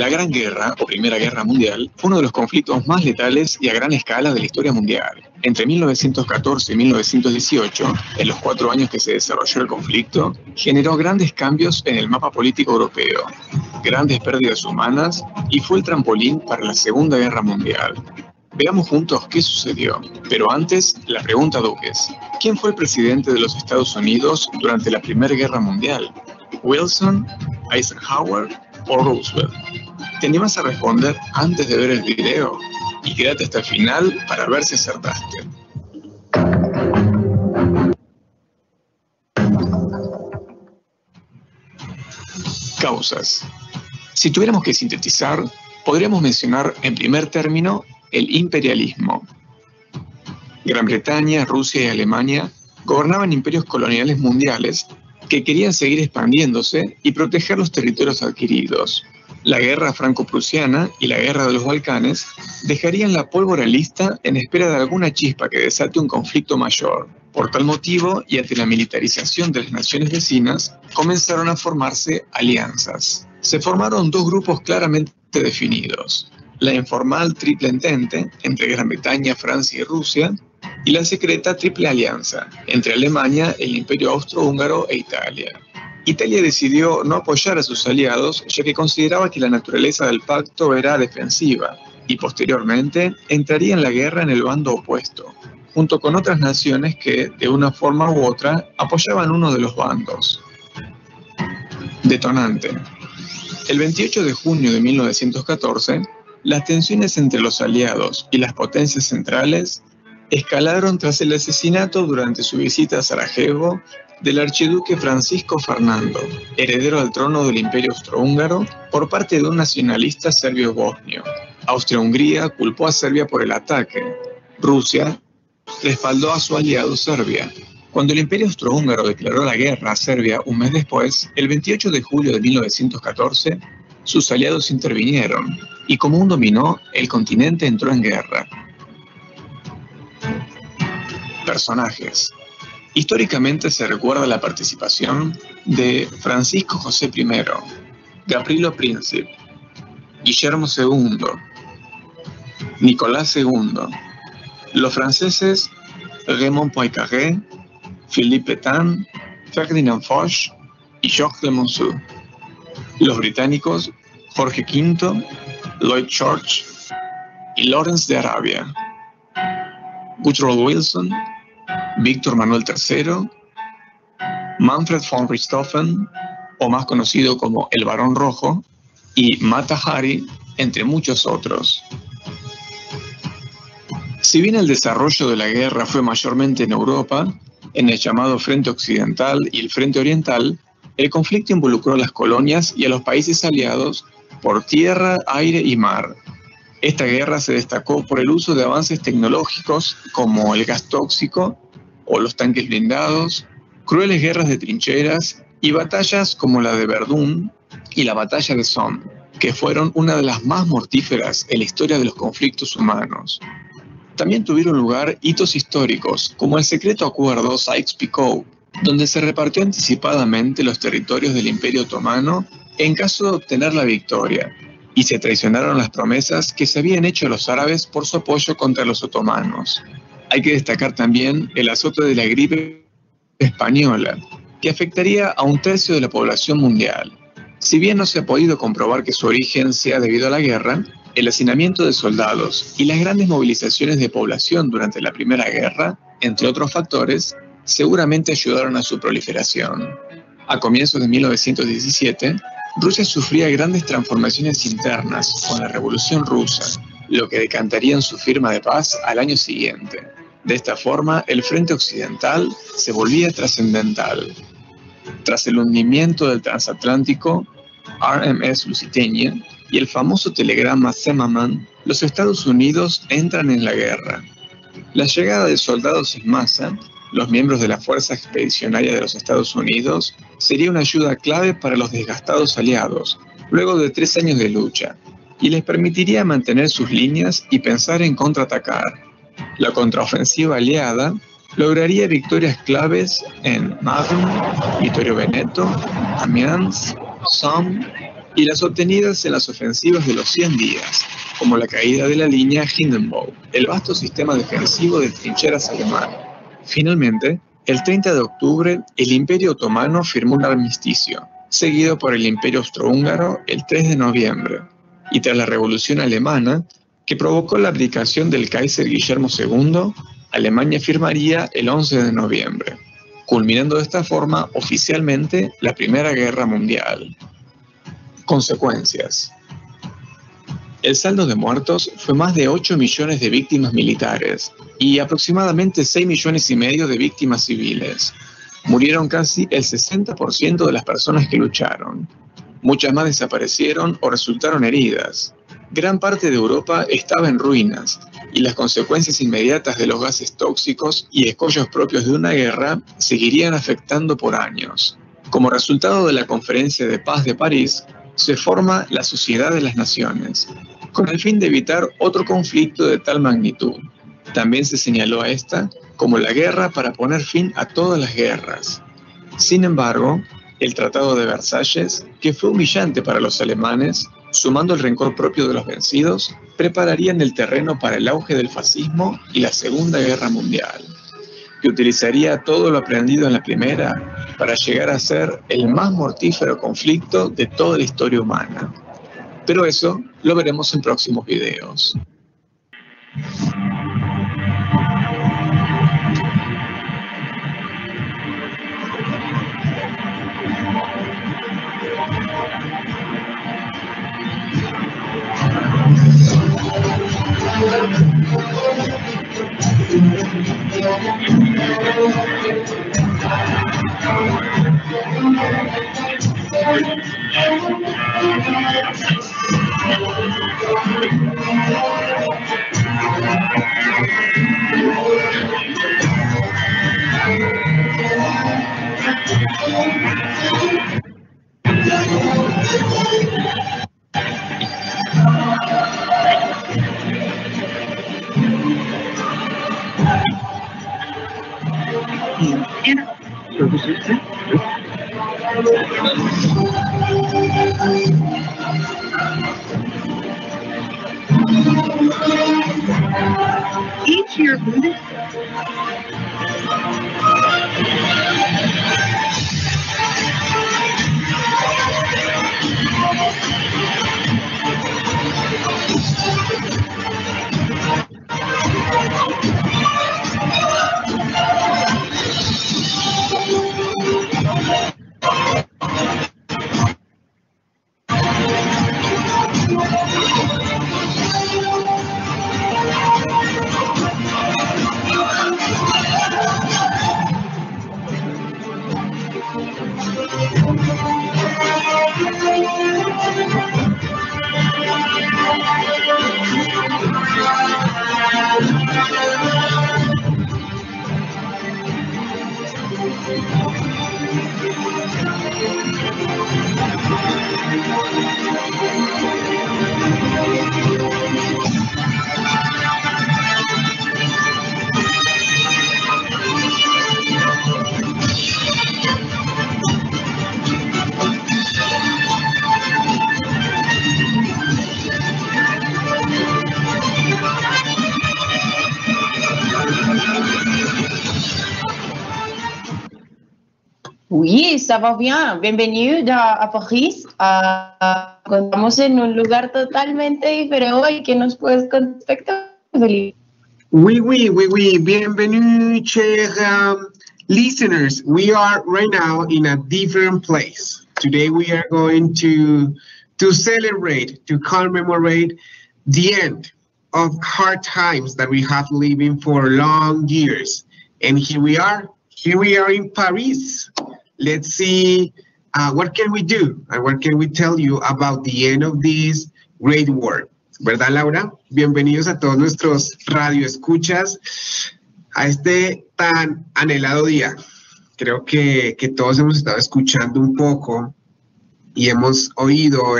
La Gran Guerra, o Primera Guerra Mundial, fue uno de los conflictos más letales y a gran escala de la historia mundial. Entre 1914 y 1918, en los 4 años que se desarrolló el conflicto, generó grandes cambios en el mapa político europeo, grandes pérdidas humanas y fue el trampolín para la Segunda Guerra Mundial. Veamos juntos qué sucedió. Pero antes, la pregunta Duques. ¿Quién fue el presidente de los Estados Unidos durante la Primera Guerra Mundial? ¿Wilson, Eisenhower o Roosevelt? ¿Te animas a responder antes de ver el video? Y quédate hasta el final para ver si acertaste. Causas. Si tuviéramos que sintetizar, podríamos mencionar en primer término el imperialismo. Gran Bretaña, Rusia y Alemania gobernaban imperios coloniales mundiales que querían seguir expandiéndose y proteger los territorios adquiridos. La guerra franco-prusiana y la guerra de los Balcanes dejarían la pólvora lista en espera de alguna chispa que desate un conflicto mayor. Por tal motivo, y ante la militarización de las naciones vecinas, comenzaron a formarse alianzas. Se formaron dos grupos claramente definidos: la informal Triple Entente, entre Gran Bretaña, Francia y Rusia, y la secreta Triple Alianza, entre Alemania, el Imperio Austrohúngaro e Italia. Italia decidió no apoyar a sus aliados, ya que consideraba que la naturaleza del pacto era defensiva, y posteriormente entraría en la guerra en el bando opuesto, junto con otras naciones que, de una forma u otra, apoyaban uno de los bandos. Detonante. El 28 de junio de 1914, las tensiones entre los aliados y las potencias centrales escalaron tras el asesinato durante su visita a Sarajevo del archiduque Francisco Fernando, heredero al trono del Imperio Austrohúngaro, por parte de un nacionalista serbio-bosnio. Austria-Hungría culpó a Serbia por el ataque. Rusia respaldó a su aliado Serbia. Cuando el Imperio Austrohúngaro declaró la guerra a Serbia un mes después, el 28 de julio de 1914, sus aliados intervinieron, y como un dominó, el continente entró en guerra. Personajes. Históricamente se recuerda la participación de Francisco José I, Gavrilo Princip, Guillermo II, Nicolás II, los franceses Raymond Poincaré, Philippe Pétain, Ferdinand Foch y Georges Clemenceau, los británicos Jorge V, Lloyd George y Lawrence de Arabia, Woodrow Wilson, Víctor Manuel III, Manfred von Richthofen, o más conocido como el Barón Rojo, y Mata Hari, entre muchos otros. Si bien el desarrollo de la guerra fue mayormente en Europa, en el llamado Frente Occidental y el Frente Oriental, el conflicto involucró a las colonias y a los países aliados por tierra, aire y mar. Esta guerra se destacó por el uso de avances tecnológicos como el gas tóxico o los tanques blindados, crueles guerras de trincheras y batallas como la de Verdún y la batalla de Somme, que fueron una de las más mortíferas en la historia de los conflictos humanos. También tuvieron lugar hitos históricos, como el secreto acuerdo Sykes-Picot, donde se repartió anticipadamente los territorios del Imperio Otomano en caso de obtener la victoria, y se traicionaron las promesas que se habían hecho a los árabes por su apoyo contra los otomanos. Hay que destacar también el azote de la gripe española, que afectaría a 1/3 de la población mundial. Si bien no se ha podido comprobar que su origen sea debido a la guerra, el hacinamiento de soldados y las grandes movilizaciones de población durante la Primera Guerra, entre otros factores, seguramente ayudaron a su proliferación. A comienzos de 1917, Rusia sufría grandes transformaciones internas con la Revolución Rusa, lo que decantaría en su firma de paz al año siguiente. De esta forma, el Frente Occidental se volvía trascendental. Tras el hundimiento del transatlántico RMS Lusitania y el famoso telegrama Zimmermann, los Estados Unidos entran en la guerra. La llegada de soldados en masa, los miembros de la Fuerza Expedicionaria de los Estados Unidos, sería una ayuda clave para los desgastados aliados, luego de 3 años de lucha, y les permitiría mantener sus líneas y pensar en contraatacar. La contraofensiva aliada lograría victorias claves en Marne, Vittorio Veneto, Amiens, Somme, y las obtenidas en las ofensivas de los 100 días, como la caída de la línea Hindenburg, el vasto sistema defensivo de trincheras alemán. Finalmente, el 30 de octubre, el Imperio Otomano firmó un armisticio, seguido por el Imperio Austrohúngaro el 3 de noviembre, y tras la Revolución Alemana, que provocó la abdicación del Kaiser Guillermo II, Alemania firmaría el 11 de noviembre, culminando de esta forma oficialmente la Primera Guerra Mundial. Consecuencias. El saldo de muertos fue más de 8 millones de víctimas militares y aproximadamente 6 millones y medio de víctimas civiles. Murieron casi el 60% de las personas que lucharon. Muchas más desaparecieron o resultaron heridas. Gran parte de Europa estaba en ruinas y las consecuencias inmediatas de los gases tóxicos y escollos propios de una guerra seguirían afectando por años. Como resultado de la Conferencia de Paz de París, se forma la Sociedad de las Naciones, con el fin de evitar otro conflicto de tal magnitud. También se señaló a esta como la guerra para poner fin a todas las guerras. Sin embargo, el Tratado de Versalles, que fue humillante para los alemanes, sumando el rencor propio de los vencidos, prepararían el terreno para el auge del fascismo y la Segunda Guerra Mundial, que utilizaría todo lo aprendido en la primera para llegar a ser el más mortífero conflicto de toda la historia humana. Pero eso lo veremos en próximos videos. Each year, Oui, ça va bien. Bienvenido a París. Estamos en un lugar totalmente diferente hoy. ¿Qué nos puedes contar, Felipe? Oui. Bienvenue, chers listeners. We are right now in a different place. Today we are going to celebrate, to commemorate the end of hard times that we have living for long years. And here we are in Paris. Let's see what can we do and what can we tell you about the end of this great war. ¿Verdad, Laura? Bienvenidos a todos nuestros radioescuchas a este tan anhelado día. Creo que todos hemos estado escuchando un poco y hemos oído,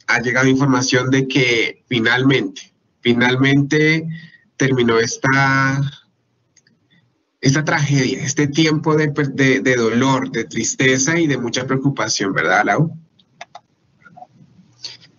ha llegado información de que finalmente terminó esta tragedia, este tiempo de dolor, de tristeza y de mucha preocupación, ¿verdad, Lau?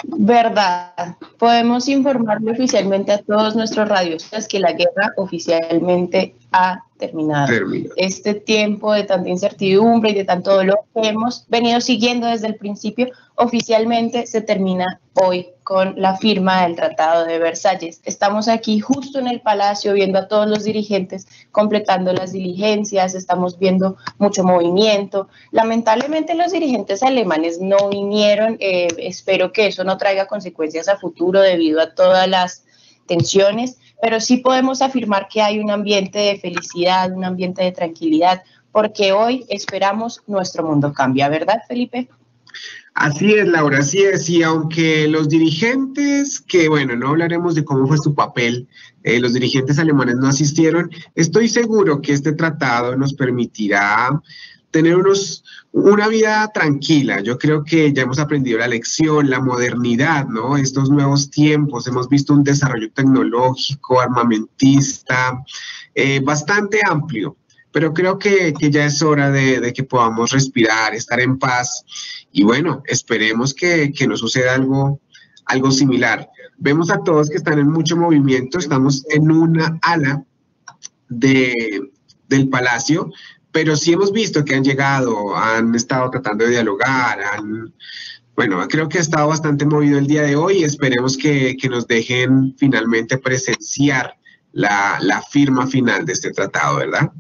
Verdad. Podemos informarle oficialmente a todos nuestros radioescuchas que la guerra oficialmente ha terminado. Este tiempo de tanta incertidumbre y de tanto dolor que hemos venido siguiendo desde el principio, oficialmente se termina hoy con la firma del Tratado de Versalles. Estamos aquí justo en el Palacio viendo a todos los dirigentes completando las diligencias, estamos viendo mucho movimiento. Lamentablemente los dirigentes alemanes no vinieron, espero que eso no traiga consecuencias a futuro debido a todas las tensiones, pero sí podemos afirmar que hay un ambiente de felicidad, un ambiente de tranquilidad, porque hoy esperamos nuestro mundo cambia, ¿verdad, Felipe? Así es, Laura, así es, y aunque los dirigentes, que bueno, no hablaremos de cómo fue su papel, los dirigentes alemanes no asistieron, estoy seguro que este tratado nos permitirá tener una vida tranquila. Yo creo que ya hemos aprendido la lección, la modernidad, ¿no? Estos nuevos tiempos, hemos visto un desarrollo tecnológico, armamentista, bastante amplio, pero creo que ya es hora de que podamos respirar, estar en paz, y bueno, esperemos que no suceda algo similar. Vemos a todos que están en mucho movimiento, estamos en una ala del palacio, pero sí hemos visto que han llegado, han estado tratando de dialogar, bueno, creo que ha estado bastante movido el día de hoy y esperemos que nos dejen finalmente presenciar la firma final de este tratado, ¿verdad?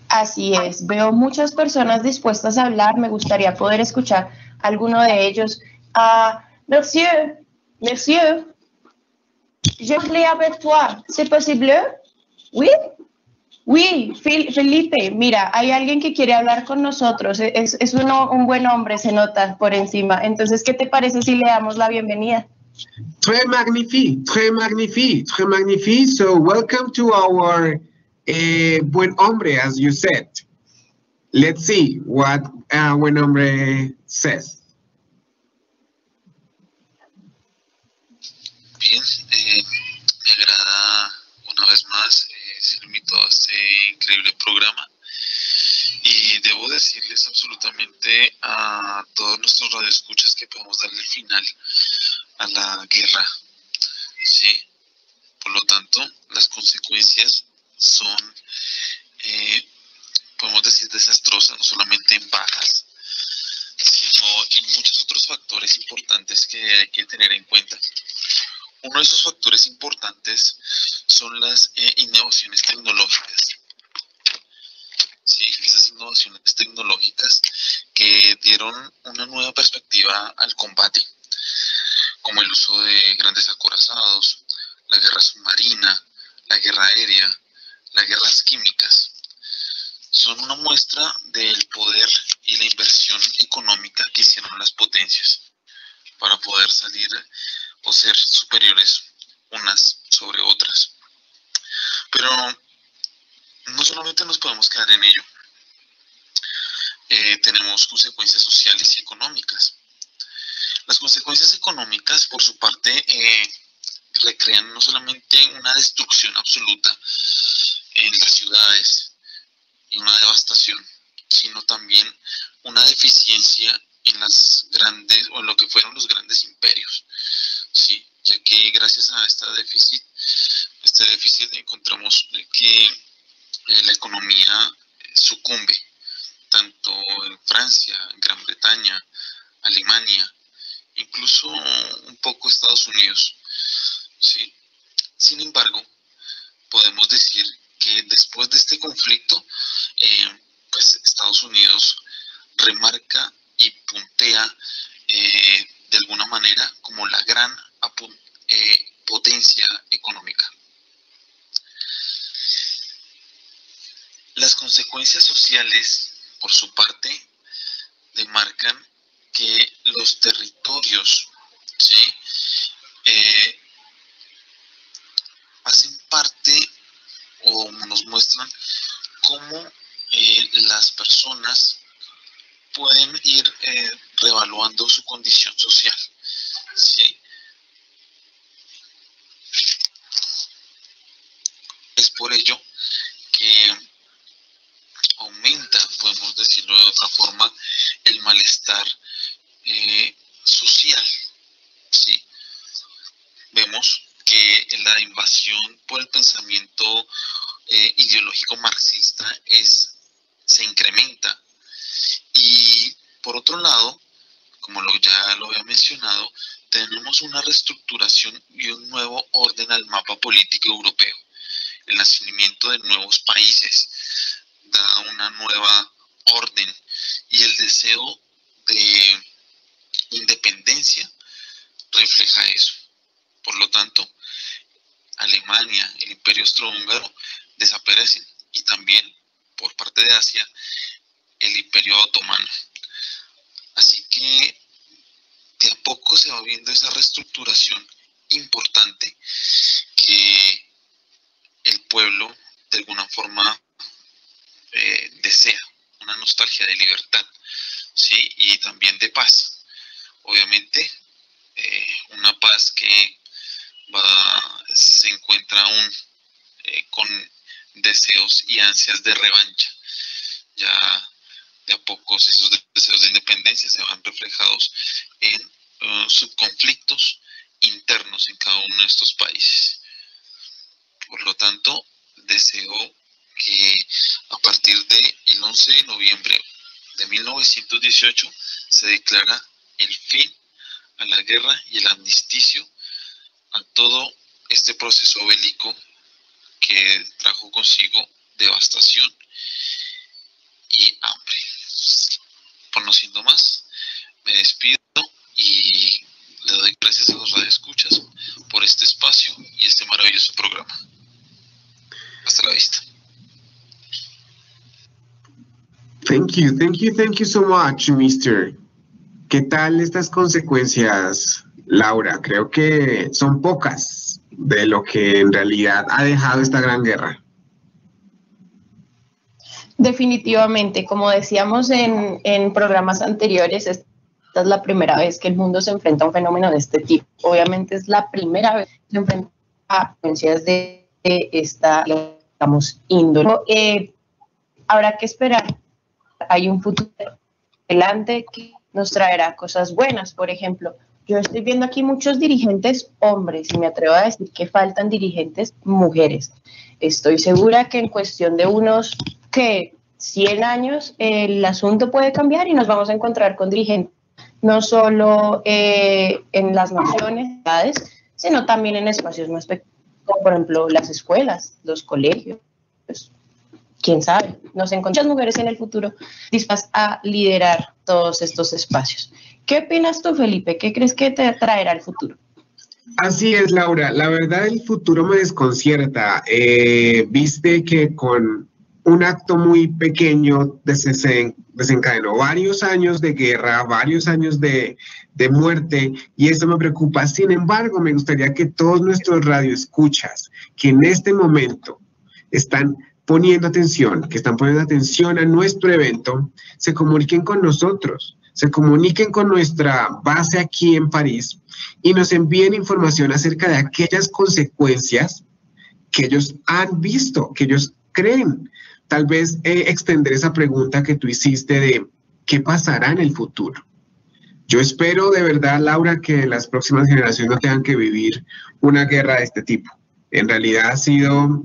Así es, veo muchas personas dispuestas a hablar, me gustaría poder escuchar a alguno de ellos. Monsieur, je voulais avec toi, c'est possible? Oui, oui, Felipe, mira, hay alguien que quiere hablar con nosotros, es un buen hombre, se nota por encima. Entonces, ¿qué te parece si le damos la bienvenida? Très magnifique, très magnifique, très magnifique. So, welcome to our buen hombre, as you said. Let's see what buen hombre says. Bien, me agrada una vez más ser invitado a este increíble programa y debo decirles absolutamente a todos nuestros radioescuchas que podemos darle el final a la guerra, ¿sí? Por lo tanto, las consecuencias son, podemos decir, desastrosas, no solamente en bajas, sino en muchos otros factores importantes que hay que tener en cuenta. Uno de esos factores importantes son las innovaciones tecnológicas. Sí, esas innovaciones tecnológicas que dieron una nueva perspectiva al combate, como el uso de grandes acorazados, la guerra submarina, la guerra aérea, las guerras químicas. Son una muestra del poder y la inversión económica que hicieron las potencias para poder salir o ser superiores unas sobre otras. Pero no solamente nos podemos quedar en ello. Tenemos consecuencias sociales y económicas. Las consecuencias económicas, por su parte, recrean no solamente una destrucción absoluta en las ciudades y una devastación, sino también una deficiencia en las grandes, o en lo que fueron los grandes imperios, ¿sí? Ya que gracias a este déficit encontramos que la economía sucumbe, tanto en Francia, en Gran Bretaña, Alemania, incluso un poco Estados Unidos, ¿sí? Sin embargo, podemos decir que después de este conflicto, pues Estados Unidos remarca y puntea de alguna manera como la gran potencia económica. Las consecuencias sociales, por su parte, demarcan que los territorios, ¿sí? Hacen parte o nos muestran cómo las personas pueden ir reevaluando su condición social, ¿sí? Es por ello que aumenta, podemos decirlo de otra forma, el malestar social, ¿sí? Vemos que la invasión por el pensamiento ideológico marxista se incrementa. Y por otro lado, como ya lo había mencionado, tenemos una reestructuración y un nuevo orden al mapa político europeo. El nacimiento de nuevos países da una nueva orden y el deseo de independencia refleja eso. Por lo tanto, Alemania, el Imperio Austrohúngaro desaparecen, y también por parte de Asia el Imperio Otomano. Así que de a poco se va viendo esa reestructuración importante que el pueblo de alguna forma desea, una nostalgia de libertad, ¿sí? Y también de paz. Obviamente, una paz que se encuentra aún con deseos y ansias de revancha. Ya de a poco esos deseos de independencia se van reflejados en subconflictos internos en cada uno de estos países. Por lo tanto, deseo que a partir del 11 de noviembre de 1918 se declara el fin a la guerra y el armisticio a todo este proceso bélico que trajo consigo devastación y hambre. Por no siendo más, me despido y le doy gracias a los radioescuchas por este espacio y este maravilloso programa. Hasta la vista. Thank you so much, Mr. ¿Qué tal estas consecuencias, Laura? Creo que son pocas de lo que en realidad ha dejado esta gran guerra. Definitivamente, como decíamos en programas anteriores, esta es la primera vez que el mundo se enfrenta a un fenómeno de este tipo. Obviamente es la primera vez que se enfrenta a consecuencias de esta, digamos, índole. Habrá que esperar. Hay un futuro adelante que nos traerá cosas buenas. Por ejemplo, yo estoy viendo aquí muchos dirigentes hombres y me atrevo a decir que faltan dirigentes mujeres. Estoy segura que en cuestión de unos 100 años el asunto puede cambiar y nos vamos a encontrar con dirigentes no solo en las naciones, sino también en espacios más pequeños, como por ejemplo las escuelas, los colegios. Quién sabe, nos encontramos muchas mujeres en el futuro dispuestas a liderar todos estos espacios. ¿Qué opinas tú, Felipe? ¿Qué crees que te traerá el futuro? Así es, Laura. La verdad, el futuro me desconcierta. Viste que con un acto muy pequeño desencadenó varios años de guerra, varios años de muerte, y eso me preocupa. Sin embargo, me gustaría que todos nuestros radioescuchas, que en este momento están poniendo atención, a nuestro evento, se comuniquen con nosotros, se comuniquen con nuestra base aquí en París y nos envíen información acerca de aquellas consecuencias que ellos han visto, que ellos creen. Tal vez extender esa pregunta que tú hiciste de qué pasará en el futuro. Yo espero de verdad, Laura, que las próximas generaciones no tengan que vivir una guerra de este tipo. En realidad ha sido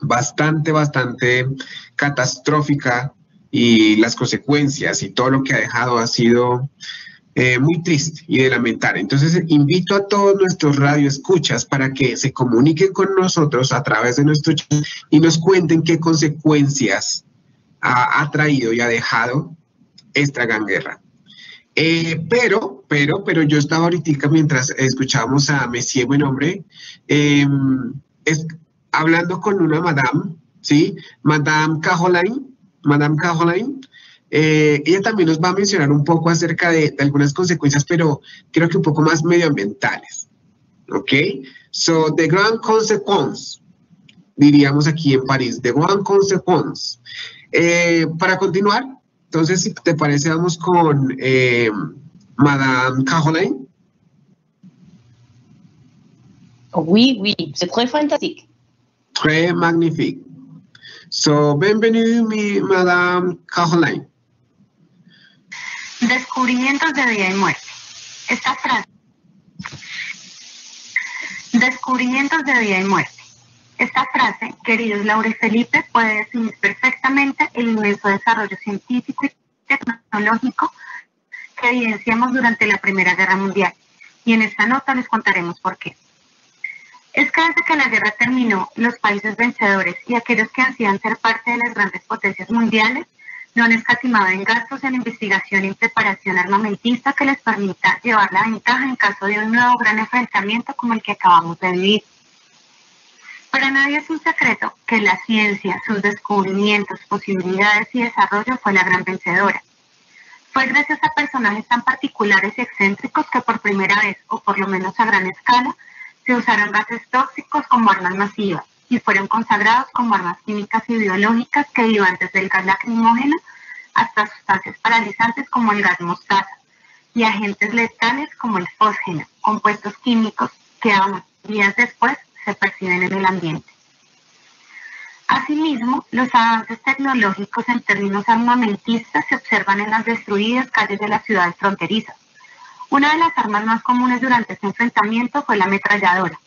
bastante catastrófica y las consecuencias y todo lo que ha dejado ha sido muy triste y de lamentar. Entonces invito a todos nuestros radioescuchas para que se comuniquen con nosotros a través de nuestro chat y nos cuenten qué consecuencias ha traído y ha dejado esta gran guerra. Pero yo estaba ahorita mientras escuchábamos a Monsieur Buenombre, hablando con una madame, ¿sí? Madame Caroline. Ella también nos va a mencionar un poco acerca de algunas consecuencias, pero creo que un poco más medioambientales. ¿Ok? So, the grand consequence, diríamos aquí en París, the grand consequence. Para continuar, entonces, si te parece, vamos con Madame Caroline. Oui, c'est très fantastique. Très magnifique. So, bienvenue, Madame Caroline. Descubrimientos de vida y muerte. Esta frase. Descubrimientos de vida y muerte. Esta frase, queridos Laura y Felipe, puede definir perfectamente el inmenso desarrollo científico y tecnológico que evidenciamos durante la Primera Guerra Mundial. Y en esta nota les contaremos por qué. Es que desde que la guerra terminó, los países vencedores y aquellos que ansían ser parte de las grandes potencias mundiales no han escatimado en gastos en investigación y preparación armamentista que les permita llevar la ventaja en caso de un nuevo gran enfrentamiento como el que acabamos de vivir. Para nadie es un secreto que la ciencia, sus descubrimientos, posibilidades y desarrollo fue la gran vencedora. Fue gracias a personajes tan particulares y excéntricos que por primera vez, o por lo menos a gran escala, se usaron gases tóxicos como armas masivas y fueron consagrados como armas químicas y biológicas que iban desde el gas lacrimógeno hasta sustancias paralizantes como el gas mostaza y agentes letales como el fósgeno, compuestos químicos que aún días después se perciben en el ambiente. Asimismo, los avances tecnológicos en términos armamentistas se observan en las destruidas calles de las ciudades fronterizas. Una de las armas más comunes durante este enfrentamiento fue la ametralladora.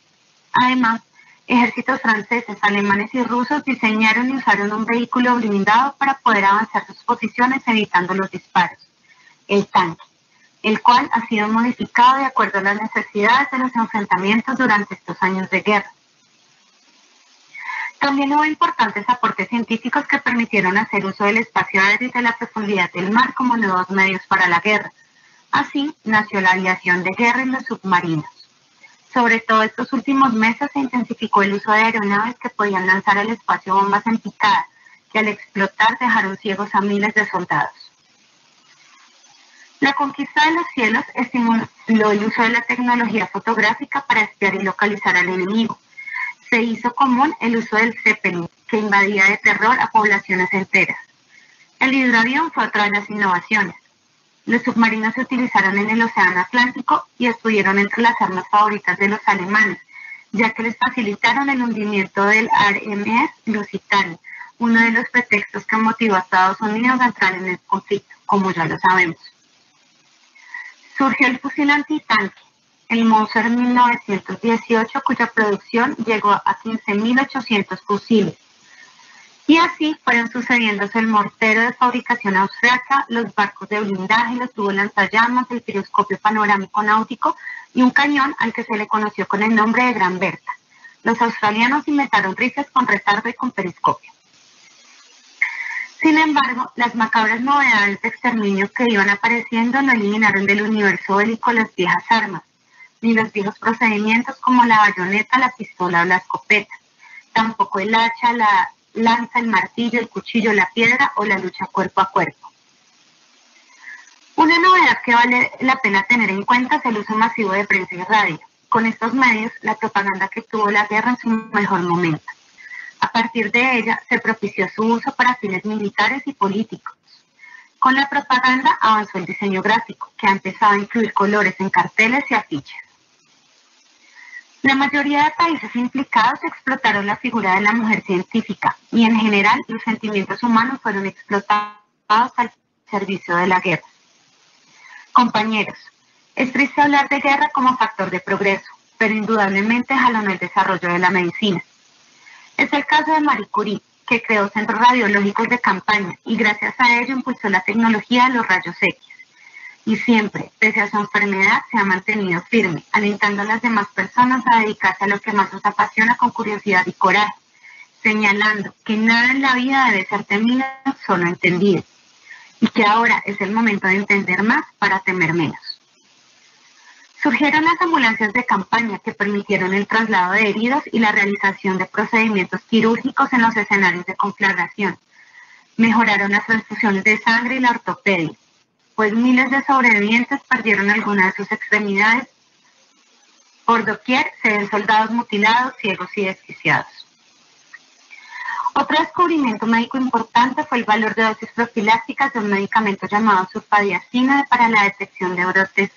Además, ejércitos franceses, alemanes y rusos diseñaron y usaron un vehículo blindado para poder avanzar sus posiciones evitando los disparos, el tanque, el cual ha sido modificado de acuerdo a las necesidades de los enfrentamientos durante estos años de guerra. También hubo importantes aportes científicos que permitieron hacer uso del espacio aéreo y de la profundidad del mar como nuevos medios para la guerra. Así nació la aviación de guerra y los submarinos. Sobre todo estos últimos meses se intensificó el uso de aeronaves que podían lanzar al espacio bombas en picada, que al explotar dejaron ciegos a miles de soldados. La conquista de los cielos estimuló el uso de la tecnología fotográfica para espiar y localizar al enemigo. Se hizo común el uso del Zeppelin, que invadía de terror a poblaciones enteras. El hidroavión fue otra de las innovaciones. Los submarinos se utilizaron en el Océano Atlántico y estuvieron entre las armas favoritas de los alemanes, ya que les facilitaron el hundimiento del HMS Lusitania, uno de los pretextos que motivó a Estados Unidos a entrar en el conflicto, como ya lo sabemos. Surgió el fusil antitanque, el Mauser 1918, cuya producción llegó a 15.800 fusiles. Y así fueron sucediéndose el mortero de fabricación austriaca, los barcos de blindaje, los tubos lanzallamas, el piroscopio panorámico náutico y un cañón al que se le conoció con el nombre de Gran Bertha. Los australianos inventaron rifles con retardo y con periscopio. Sin embargo, las macabras novedades de exterminio que iban apareciendo no eliminaron del universo bélico las viejas armas, ni los viejos procedimientos como la bayoneta, la pistola o la escopeta, tampoco el hacha, la lanza, el martillo, el cuchillo, la piedra o la lucha cuerpo a cuerpo. Una novedad que vale la pena tener en cuenta es el uso masivo de prensa y radio. Con estos medios, la propaganda que tuvo la guerra en su mejor momento. A partir de ella, se propició su uso para fines militares y políticos. Con la propaganda avanzó el diseño gráfico, que ha empezado a incluir colores en carteles y afiches. La mayoría de países implicados explotaron la figura de la mujer científica y en general los sentimientos humanos fueron explotados al servicio de la guerra. Compañeros, es triste hablar de guerra como factor de progreso, pero indudablemente jalonó el desarrollo de la medicina. Es el caso de Marie Curie, que creó centros radiológicos de campaña y gracias a ello impulsó la tecnología de los rayos X. Y siempre, pese a su enfermedad, se ha mantenido firme, alentando a las demás personas a dedicarse a lo que más nos apasiona con curiosidad y coraje, señalando que nada en la vida debe ser temido, solo entendido, y que ahora es el momento de entender más para temer menos. Surgieron las ambulancias de campaña que permitieron el traslado de heridos y la realización de procedimientos quirúrgicos en los escenarios de conflagración. Mejoraron las transfusiones de sangre y la ortopedia, pues miles de sobrevivientes perdieron alguna de sus extremidades. Por doquier se ven soldados mutilados, ciegos y desquiciados. Otro descubrimiento médico importante fue el valor de dosis profilácticas de un medicamento llamado sulfadiazina para la detección de brotes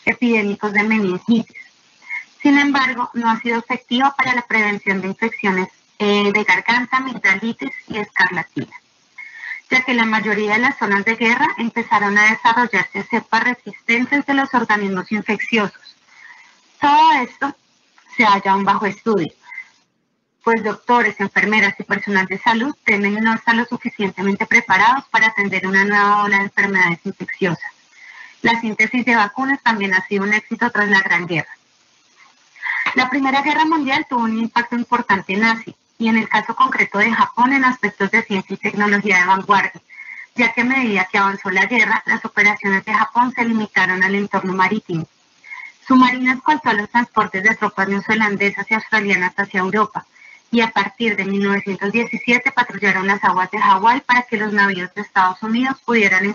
epidémicos de meningitis. Sin embargo, no ha sido efectiva para la prevención de infecciones de garganta, amigdalitis y escarlatina. ya que la mayoría de las zonas de guerra empezaron a desarrollarse cepas resistentes de los organismos infecciosos. Todo esto se halla aún bajo estudio, pues doctores, enfermeras y personal de salud temen no estar lo suficientemente preparados para atender una nueva ola de enfermedades infecciosas. La síntesis de vacunas también ha sido un éxito tras la Gran Guerra. La Primera Guerra Mundial tuvo un impacto importante en Asia, y en el caso concreto de Japón en aspectos de ciencia y tecnología de vanguardia, ya que a medida que avanzó la guerra, las operaciones de Japón se limitaron al entorno marítimo. Su marina escoltó los transportes de tropas neozelandesas y australianas hacia Europa, y a partir de 1917 patrullaron las aguas de Hawái para que los navíos de Estados Unidos pudieran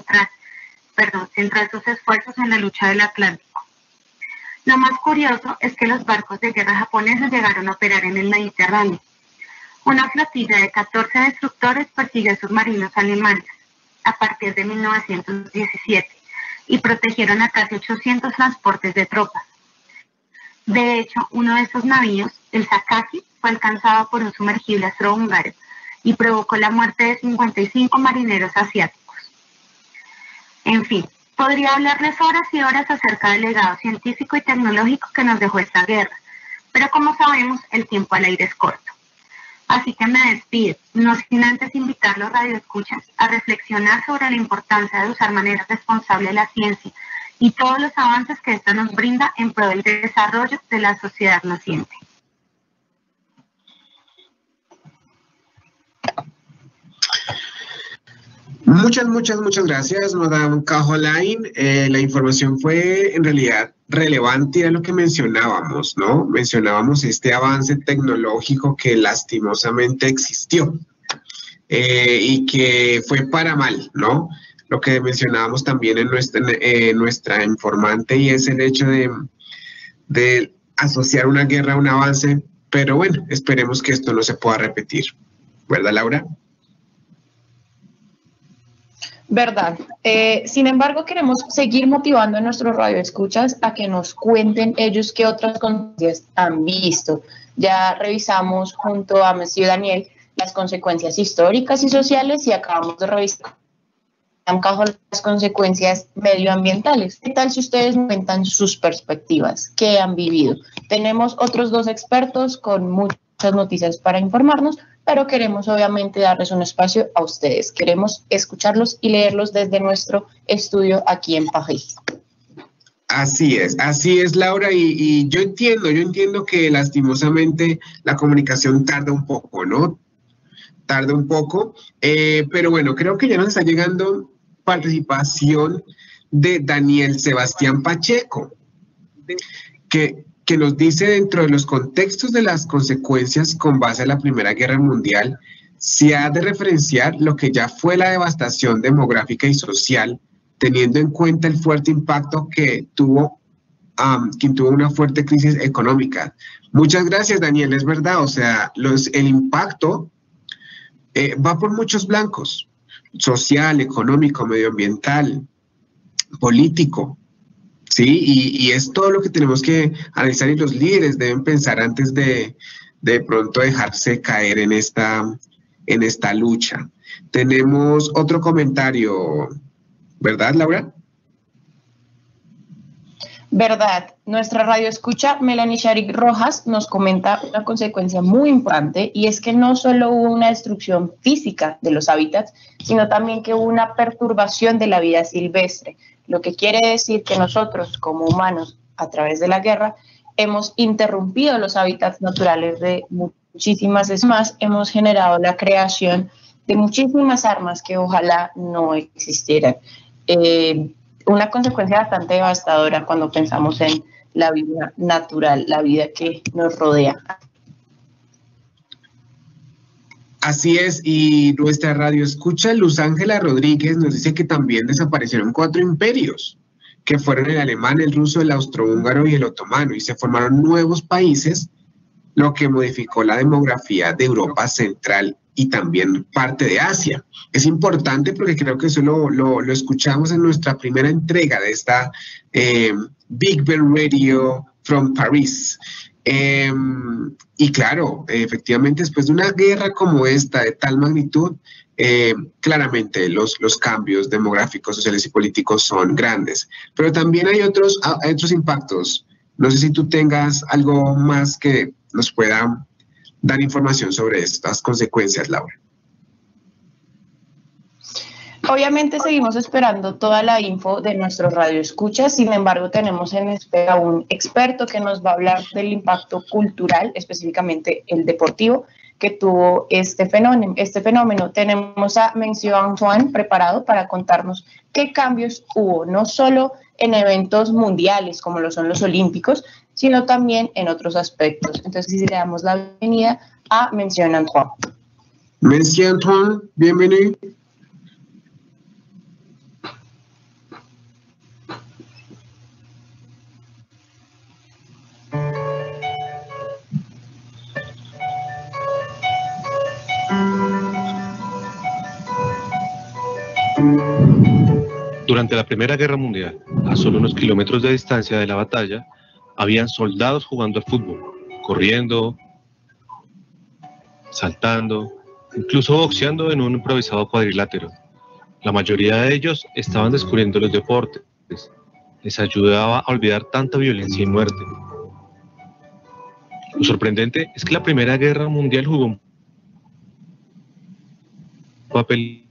centrar sus esfuerzos en la lucha del Atlántico. Lo más curioso es que los barcos de guerra japoneses llegaron a operar en el Mediterráneo. Una flotilla de 14 destructores persiguió submarinos alemanes a partir de 1917 y protegieron a casi 800 transportes de tropas. De hecho, uno de esos navíos, el Sakaki, fue alcanzado por un sumergible austrohúngaro y provocó la muerte de 55 marineros asiáticos. En fin, podría hablarles horas y horas acerca del legado científico y tecnológico que nos dejó esta guerra, pero como sabemos, el tiempo al aire es corto. Así que me despido, no sin antes invitar a los radioescuchas a reflexionar sobre la importancia de usar manera responsable la ciencia y todos los avances que esta nos brinda en pro del desarrollo de la sociedad naciente. Muchas gracias, Madame Caroline. La información fue en realidad relevante a lo que mencionábamos, ¿no? Mencionábamos este avance tecnológico que lastimosamente existió y que fue para mal, ¿no? Lo que mencionábamos también en nuestra informante, y es el hecho de asociar una guerra a un avance, pero bueno, esperemos que esto no se pueda repetir, ¿verdad, Laura? Verdad. Sin embargo, queremos seguir motivando a nuestros radioescuchas a que nos cuenten ellos qué otras consecuencias han visto. Ya revisamos junto a Monsieur Daniel las consecuencias históricas y sociales y acabamos de revisar las consecuencias medioambientales. ¿Qué tal si ustedes nos cuentan sus perspectivas? ¿Qué han vivido? Tenemos otros dos expertos con muchas noticias para informarnos, pero queremos obviamente darles un espacio a ustedes. Queremos escucharlos y leerlos desde nuestro estudio aquí en París. Así es, Laura, y yo entiendo que lastimosamente la comunicación tarda un poco, ¿no? Tarda un poco, pero bueno, creo que ya nos está llegando participación de Daniel Sebastián Pacheco, que nos dice, dentro de los contextos de las consecuencias con base a la Primera Guerra Mundial, se ha de referenciar lo que ya fue la devastación demográfica y social, teniendo en cuenta el fuerte impacto que tuvo una fuerte crisis económica. Muchas gracias, Daniel, es verdad, o sea, el impacto va por muchos blancos: social, económico, medioambiental, político. Sí, y es todo lo que tenemos que analizar, y los líderes deben pensar antes de pronto dejarse caer en esta lucha. Tenemos otro comentario, ¿verdad, Laura? Verdad. Nuestra radioescucha Melanie Sharik Rojas nos comenta una consecuencia muy importante, y es que no solo hubo una destrucción física de los hábitats, sino también que hubo una perturbación de la vida silvestre, lo que quiere decir que nosotros como humanos, a través de la guerra, hemos interrumpido los hábitats naturales de muchísimas especies, hemos generado la creación de muchísimas armas que ojalá no existieran. Una consecuencia bastante devastadora cuando pensamos en la vida natural, la vida que nos rodea. Así es, y nuestra radio escucha Luz Ángela Rodríguez nos dice que también desaparecieron 4 imperios, que fueron el alemán, el ruso, el austrohúngaro y el otomano, y se formaron nuevos países, lo que modificó la demografía de Europa Central y también parte de Asia. Es importante porque creo que eso lo escuchamos en nuestra primera entrega de esta Big Bang Radio from Paris. Y claro, efectivamente, después de una guerra como esta, de tal magnitud, claramente los cambios demográficos, sociales y políticos son grandes. Pero también hay otros impactos. No sé si tú tengas algo más que nos pueda dar información sobre estas consecuencias, Laura. Obviamente seguimos esperando toda la info de nuestros radioescuchas, sin embargo tenemos en espera un experto que nos va a hablar del impacto cultural, específicamente el deportivo, que tuvo este fenómeno. Tenemos a Monsieur Antoine preparado para contarnos qué cambios hubo, no solo en eventos mundiales como lo son los olímpicos, sino también en otros aspectos. Entonces, si le damos la bienvenida a Monsieur Antoine. Monsieur Antoine, bienvenido. Durante la Primera Guerra Mundial, a solo unos kilómetros de distancia de la batalla, habían soldados jugando al fútbol, corriendo, saltando, incluso boxeando en un improvisado cuadrilátero. La mayoría de ellos estaban descubriendo los deportes. Les ayudaba a olvidar tanta violencia y muerte. Lo sorprendente es que la Primera Guerra Mundial jugó un papel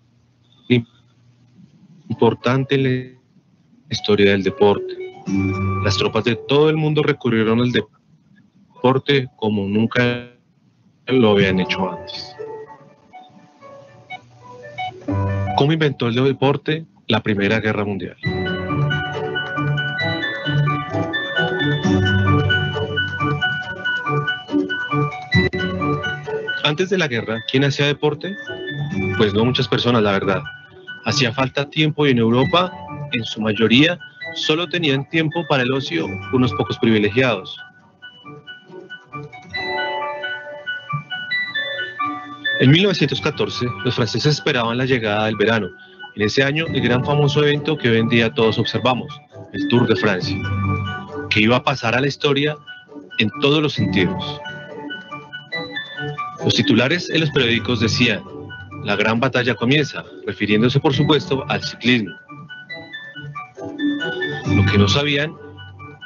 importante en la historia del deporte. Las tropas de todo el mundo recurrieron al deporte como nunca lo habían hecho antes. ¿Cómo inventó el deporte la Primera Guerra Mundial? Antes de la guerra, ¿quién hacía deporte? Pues no muchas personas, la verdad. Hacía falta tiempo y en Europa, en su mayoría, solo tenían tiempo para el ocio unos pocos privilegiados. En 1914, los franceses esperaban la llegada del verano. En ese año, el gran famoso evento que hoy en día todos observamos, el Tour de Francia, que iba a pasar a la historia en todos los sentidos. Los titulares en los periódicos decían: la gran batalla comienza, refiriéndose por supuesto al ciclismo. Lo que no sabían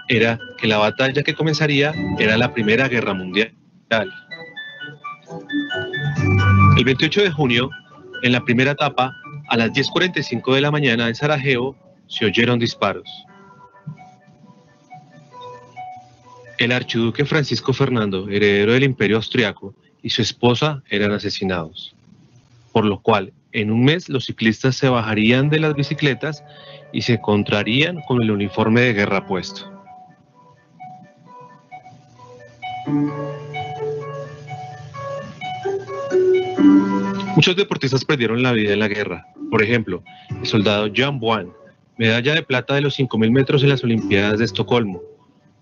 era que la batalla que comenzaría era la Primera Guerra Mundial. El 28 de junio, en la primera etapa, a las 10:45 de la mañana en Sarajevo, se oyeron disparos. El archiduque Francisco Fernando, heredero del Imperio Austriaco, y su esposa eran asesinados, por lo cual en un mes los ciclistas se bajarían de las bicicletas y se encontrarían con el uniforme de guerra puesto. Muchos deportistas perdieron la vida en la guerra. Por ejemplo, el soldado Jan Boan, medalla de plata de los 5.000 metros en las Olimpiadas de Estocolmo,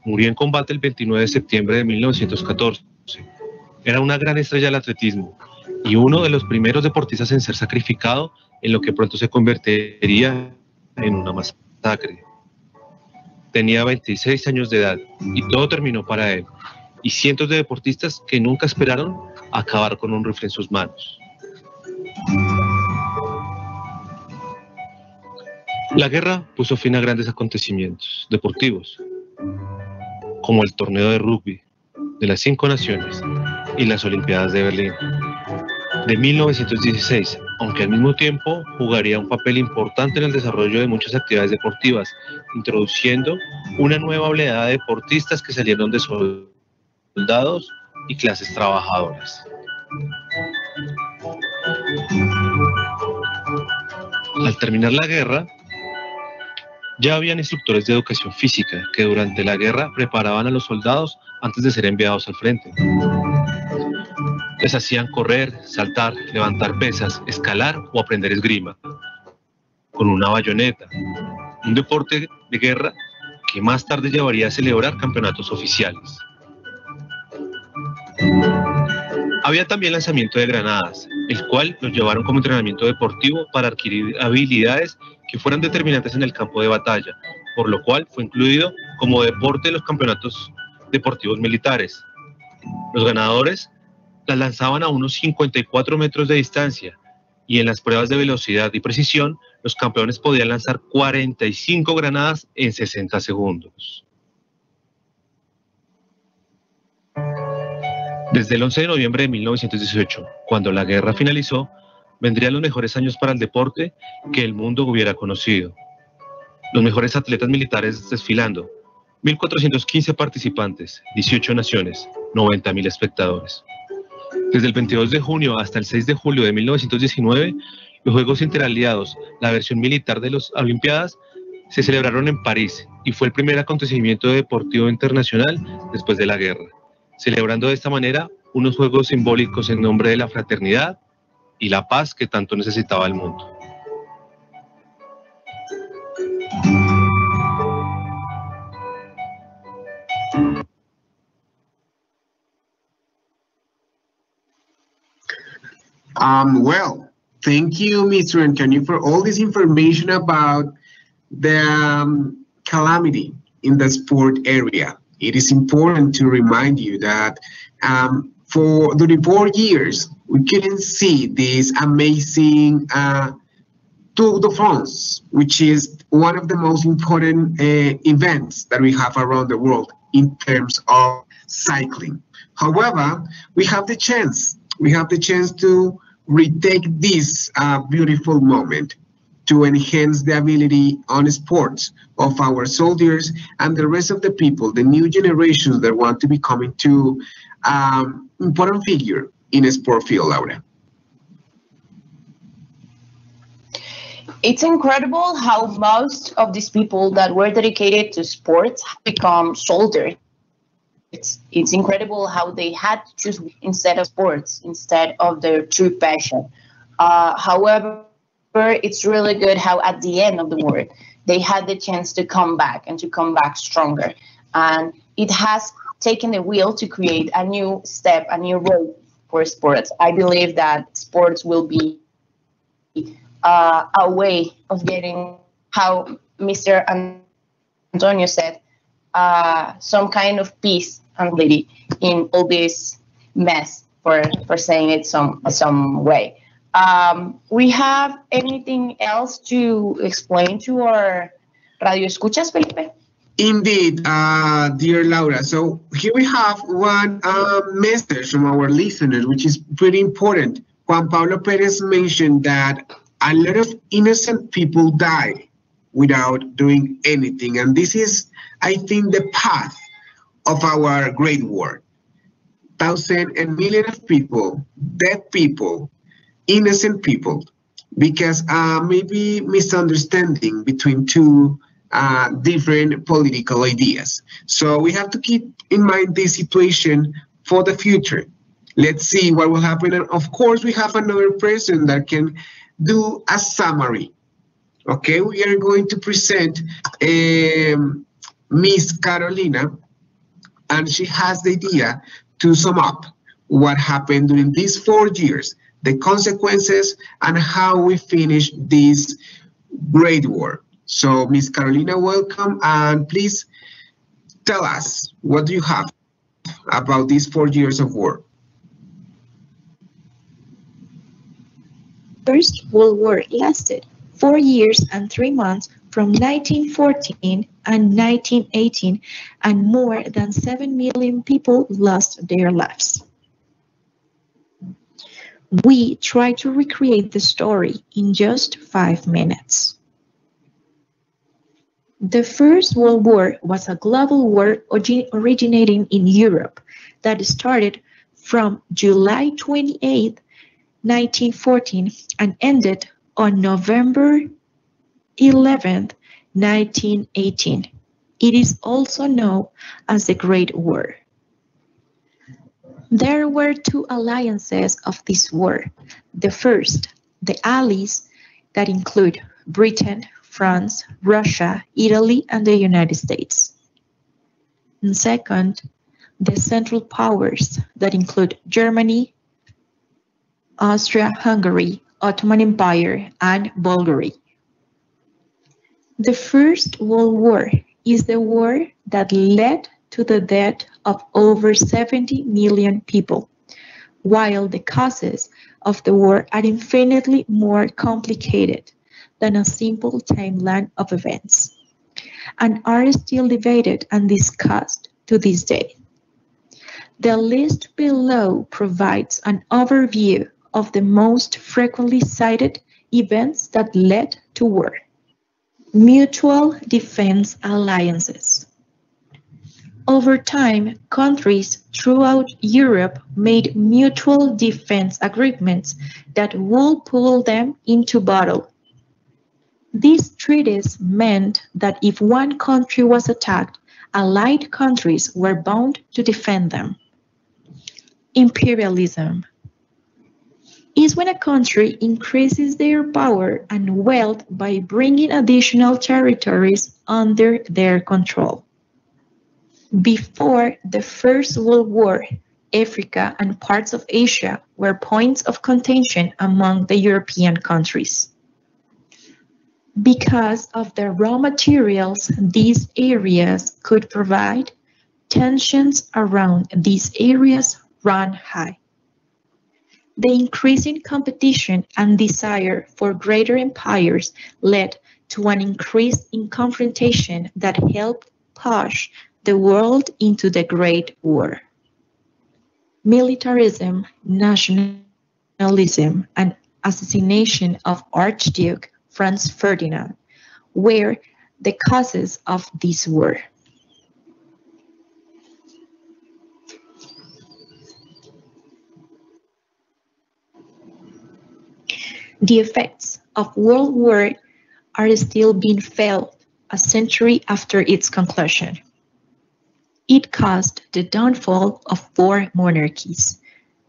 murió en combate el 29 de septiembre de 1914. Era una gran estrella del atletismo y uno de los primeros deportistas en ser sacrificado en lo que pronto se convertiría en una masacre. Tenía 26 años de edad y todo terminó para él, y cientos de deportistas que nunca esperaron acabar con un rifle en sus manos. La guerra puso fin a grandes acontecimientos deportivos, como el torneo de rugby de las 5 naciones y las Olimpiadas de Berlín de 1916, aunque al mismo tiempo jugaría un papel importante en el desarrollo de muchas actividades deportivas, introduciendo una nueva oleada de deportistas que salieron de soldados y clases trabajadoras. Al terminar la guerra, ya habían instructores de educación física que durante la guerra preparaban a los soldados antes de ser enviados al frente. Les hacían correr, saltar, levantar pesas, escalar o aprender esgrima con una bayoneta, un deporte de guerra que más tarde llevaría a celebrar campeonatos oficiales. Había también lanzamiento de granadas, el cual los llevaron como entrenamiento deportivo para adquirir habilidades que fueran determinantes en el campo de batalla, por lo cual fue incluido como deporte de los campeonatos deportivos militares. Los ganadores las lanzaban a unos 54 metros de distancia y en las pruebas de velocidad y precisión, los campeones podían lanzar 45 granadas en 60 segundos. Desde el 11 de noviembre de 1918, cuando la guerra finalizó, vendrían los mejores años para el deporte que el mundo hubiera conocido. Los mejores atletas militares desfilando, 1.415 participantes, 18 naciones, 90.000 espectadores. Desde el 22 de junio hasta el 6 de julio de 1919, los Juegos Interaliados, la versión militar de las Olimpiadas, se celebraron en París y fue el primer acontecimiento deportivo internacional después de la guerra, celebrando de esta manera unos juegos simbólicos en nombre de la fraternidad y la paz que tanto necesitaba el mundo. Well, thank you, Mr. Antonio, for all this information about the calamity in the sport area. It is important to remind you that during 4 years, we couldn't see this amazing Tour de France, which is one of the most important events that we have around the world in terms of cycling. However, we have the chance to retake this beautiful moment to enhance the ability on sports of our soldiers and the rest of the people, the new generations that want to be coming to important figure in a sport field, Laura. It's incredible how most of these people that were dedicated to sports have become soldiers. It's incredible how they had to choose instead of sports, instead of their true passion. However, it's really good how at the end of the war, they had the chance to come back and to come back stronger. And it has taken the wheel to create a new step, a new road for sports. I believe that sports will be a way of getting, how Mr. Antonio said, some kind of peace and clarity in all this mess, for saying it some way. We have anything else to explain to our radio escuchas, Felipe? Indeed, dear Laura. So here we have one message from our listeners, which is pretty important. Juan Pablo Perez mentioned that a lot of innocent people die without doing anything. And this is, I think, the path of our great war. Thousands and millions of people, dead people, innocent people, because maybe misunderstanding between two different political ideas. So we have to keep in mind this situation for the future. Let's see what will happen. And of course, we have another person that can do a summary. Okay, we are going to present Miss Carolina, and she has the idea to sum up what happened during these 4 years, the consequences, and how we finish this great war. So, Miss Carolina, welcome, and please tell us, what do you have about these 4 years of war? First World War lasted 4 years and 3 months from 1914 and 1918, and more than 7 million people lost their lives. We try to recreate the story in just 5 minutes. The First World War was a global war originating in Europe that started from July 28, 1914 and ended on November 11, 1918. It is also known as the Great War. There were 2 alliances of this war. The first, the Allies, that include Britain, France, Russia, Italy, and the United States. And second, the Central Powers, that include Germany, Austria-Hungary, Ottoman Empire, and Bulgaria. The First World War is the war that led to the death of over 70 million people, while the causes of the war are infinitely more complicated than a simple timeline of events, and are still debated and discussed to this day. The list below provides an overview of the most frequently cited events that led to war. Mutual defense alliances. Over time, countries throughout Europe made mutual defense agreements that would pull them into battle. These treaties meant that if one country was attacked, allied countries were bound to defend them. Imperialism is when a country increases their power and wealth by bringing additional territories under their control. Before the First World War, Africa and parts of Asia were points of contention among the European countries. Because of the raw materials these areas could provide, tensions around these areas ran high. The increasing competition and desire for greater empires led to an increase in confrontation that helped push the world into the Great War. Militarism, nationalism, and assassination of Archduke Franz Ferdinand were the causes of this war. The effects of World War are still being felt a century after its conclusion. It caused the downfall of 4 monarchies: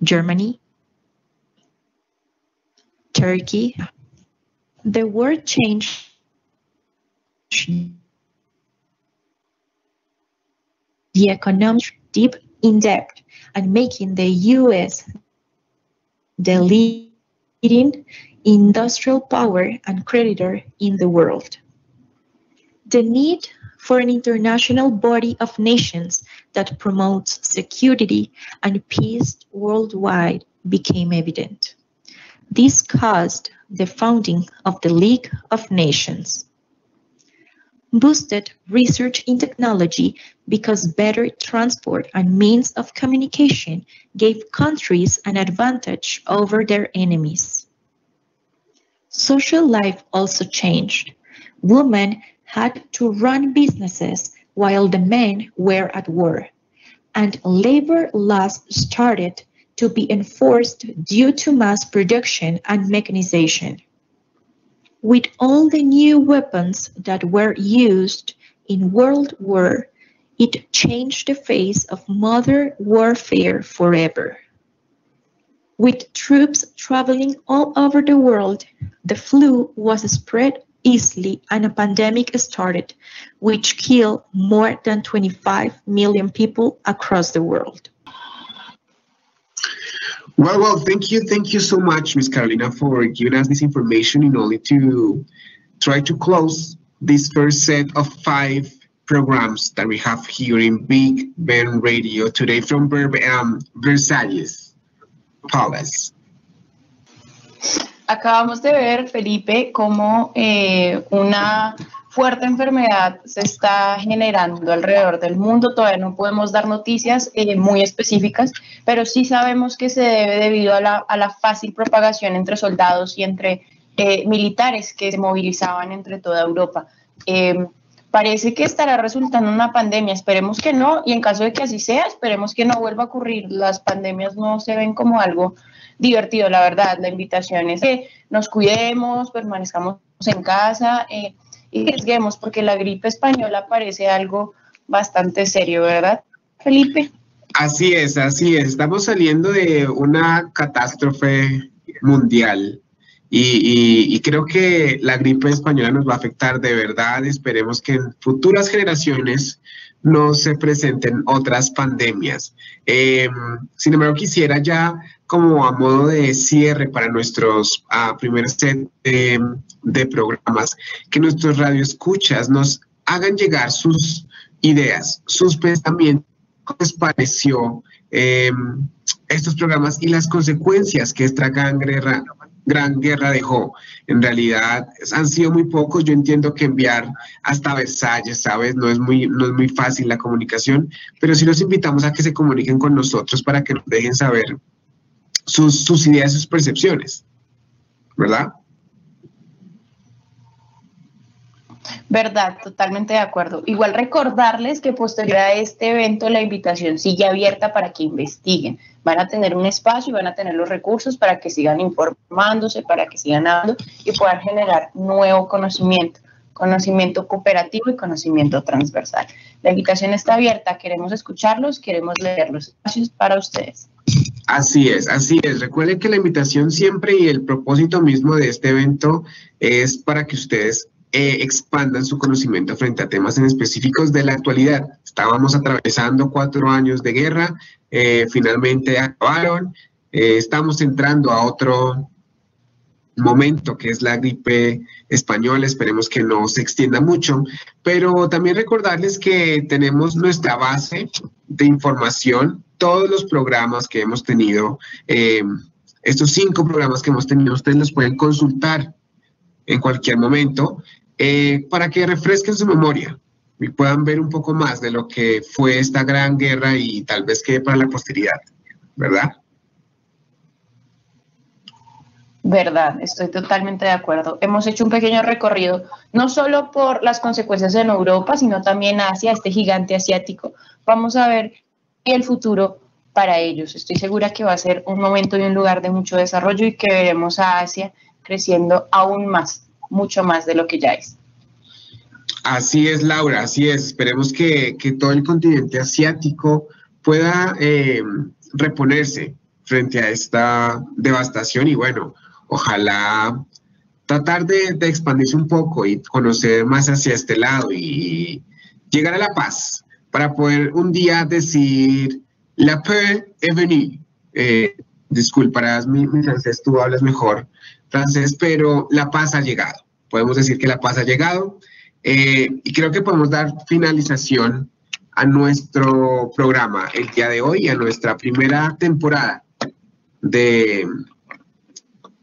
Germany, Turkey. The war changed the economic deep in debt and making the US the leading industrial power and creditor in the world. The need for an international body of nations that promotes security and peace worldwide became evident. This caused the founding of the League of Nations. Boosted research in technology because better transport and means of communication gave countries an advantage over their enemies. Social life also changed. Women had to run businesses while the men were at war, and labor laws started to be enforced due to mass production and mechanization. With all the new weapons that were used in World War, it changed the face of modern warfare forever. With troops traveling all over the world, the flu was spread easily and a pandemic started, which killed more than 25 million people across the world. Well, thank you so much, Ms. Carolina, for giving us this information in order to try to close this first set of 5 programs that we have here in Big Ben Radio today from Versalles Palace. Acabamos de ver, Felipe, cómo una fuerte enfermedad se está generando alrededor del mundo. Todavía no podemos dar noticias muy específicas, pero sí sabemos que se debe debido a la fácil propagación entre soldados y entre militares que se movilizaban entre toda Europa. Parece que estará resultando una pandemia, esperemos que no, y en caso de que así sea, esperemos que no vuelva a ocurrir. Las pandemias no se ven como algo divertido, la verdad. La invitación es que nos cuidemos, permanezcamos en casa y arriesguemos, porque la gripe española parece algo bastante serio, ¿verdad, Felipe? Así es, estamos saliendo de una catástrofe mundial. Y creo que la gripe española nos va a afectar de verdad. Esperemos que en futuras generaciones no se presenten otras pandemias. Sin embargo, quisiera ya, como a modo de cierre para nuestros primer set de programas, que nuestros radioescuchas nos hagan llegar sus ideas, sus pensamientos, ¿cómo les pareció estos programas y las consecuencias que esta gran guerra dejó? En realidad han sido muy pocos. Yo entiendo que enviar hasta Versalles, ¿sabes? No es muy fácil la comunicación, pero sí los invitamos a que se comuniquen con nosotros para que nos dejen saber sus ideas, sus percepciones, ¿verdad? Verdad, totalmente de acuerdo. Igual recordarles que posterior a este evento la invitación sigue abierta para que investiguen. Van a tener un espacio y van a tener los recursos para que sigan informándose, para que sigan hablando y puedan generar nuevo conocimiento, conocimiento cooperativo y conocimiento transversal. La invitación está abierta, queremos escucharlos, queremos leer los espacios para ustedes. Así es, así es. Recuerden que la invitación siempre y el propósito mismo de este evento es para que ustedes expandan su conocimiento frente a temas en específicos de la actualidad. Estábamos atravesando 4 años de guerra, finalmente acabaron, estamos entrando a otro momento que es la gripe española, esperemos que no se extienda mucho, pero también recordarles que tenemos nuestra base de información, todos los programas que hemos tenido, estos 5 programas que hemos tenido, ustedes los pueden consultar en cualquier momento para que refresquen su memoria y puedan ver un poco más de lo que fue esta gran guerra y tal vez quede para la posteridad, ¿verdad? Verdad, estoy totalmente de acuerdo. Hemos hecho un pequeño recorrido, no solo por las consecuencias en Europa, sino también hacia este gigante asiático. Vamos a ver el futuro para ellos. Estoy segura que va a ser un momento y un lugar de mucho desarrollo y que veremos a Asia creciendo aún más, mucho más de lo que ya es. Así es, Laura, así es. Esperemos que todo el continente asiático pueda reponerse frente a esta devastación y bueno, ojalá tratar de expandirse un poco y conocer más hacia este lado y llegar a la paz para poder un día decir la paix est venue. Disculparás mi francés, tú hablas mejor francés, pero la paz ha llegado. Podemos decir que la paz ha llegado y creo que podemos dar finalización a nuestro programa el día de hoy, a nuestra primera temporada de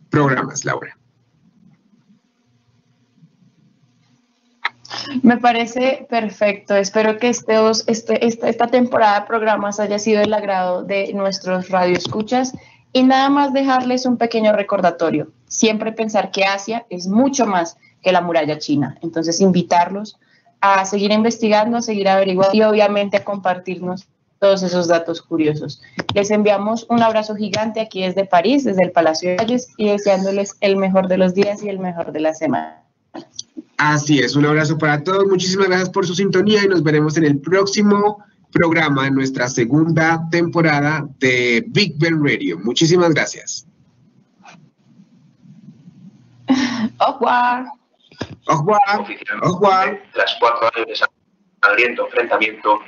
programas, Laura. Me parece perfecto. Espero que esta temporada de programas haya sido del agrado de nuestros radioescuchas y nada más dejarles un pequeño recordatorio. Siempre pensar que Asia es mucho más que la muralla china. Entonces, invitarlos a seguir investigando, a seguir averiguando y obviamente a compartirnos todos esos datos curiosos. Les enviamos un abrazo gigante aquí desde París, desde el Palacio de Versalles y deseándoles el mejor de los días y el mejor de la semana. Así es, un abrazo para todos, muchísimas gracias por su sintonía y nos veremos en el próximo programa, en nuestra segunda temporada de Big Ben Radio. Muchísimas gracias. Au revoir. Au revoir. Au revoir. Tras 4 años de sangriento enfrentamiento,